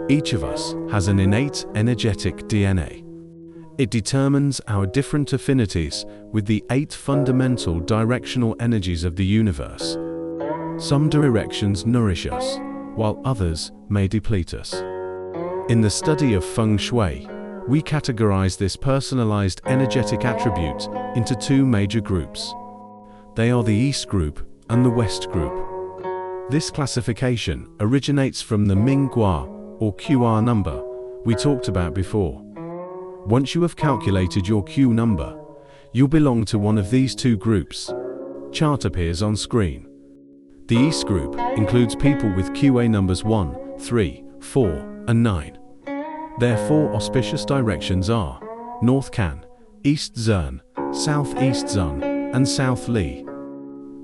Each of us has an innate energetic DNA. It determines our different affinities with the 8 fundamental directional energies of the universe. Some directions nourish us, while others may deplete us. In the study of Feng Shui, we categorize this personalized energetic attribute into 2 major groups. They are the East group and the West group. This classification originates from the Ming Gua, or Kua number, we talked about before. Once you have calculated your Kua number, you'll belong to one of these 2 groups. Chart appears on screen. The East group includes people with Kua numbers 1, 3, 4, and 9. Their 4 auspicious directions are North Can, East Zern, Southeast Zun, and South Li.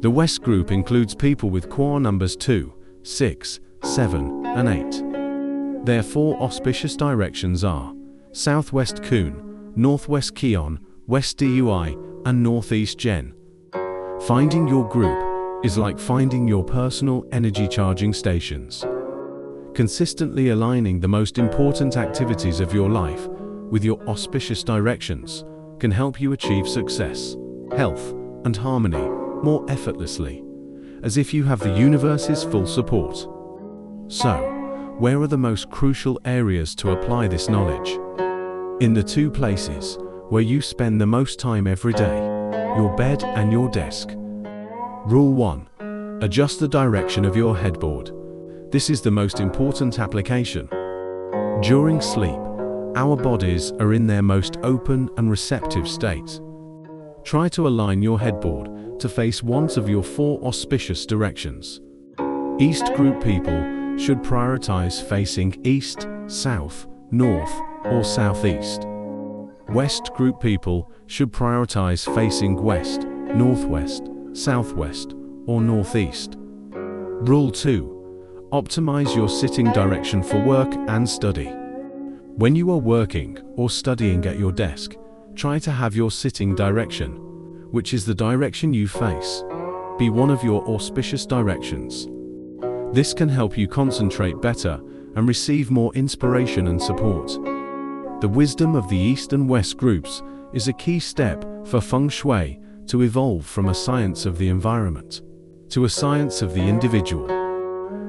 The West group includes people with Kua numbers 2, 6, 7, and 8. Their 4 auspicious directions are Southwest Kun, Northwest Kion, West Dui, and Northeast Gen. Finding your group is like finding your personal energy charging stations. Consistently aligning the most important activities of your life with your auspicious directions can help you achieve success, health, and harmony more effortlessly, as if you have the universe's full support. So, where are the most crucial areas to apply this knowledge? In the 2 places where you spend the most time every day, your bed and your desk. Rule 1. Adjust the direction of your headboard. This is the most important application. During sleep, our bodies are in their most open and receptive state. Try to align your headboard to face one of your 4 auspicious directions. East group people should prioritize facing east, south, north, or southeast. West group people should prioritize facing west, northwest, southwest, or northeast. Rule 2. Optimize your sitting direction for work and study. When you are working or studying at your desk, try to have your sitting direction, which is the direction you face, be one of your auspicious directions. This can help you concentrate better and receive more inspiration and support. The wisdom of the East and West groups is a key step for Feng Shui to evolve from a science of the environment to a science of the individual.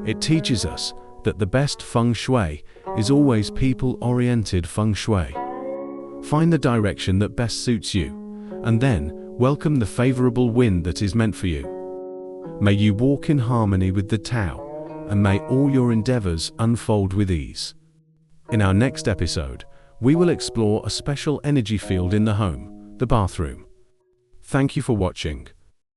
It teaches us that the best Feng Shui is always people-oriented Feng Shui. Find the direction that best suits you, and then welcome the favorable wind that is meant for you. May you walk in harmony with the Tao, and may all your endeavors unfold with ease. In our next episode, we will explore a special energy field in the home, the bathroom. Thank you for watching.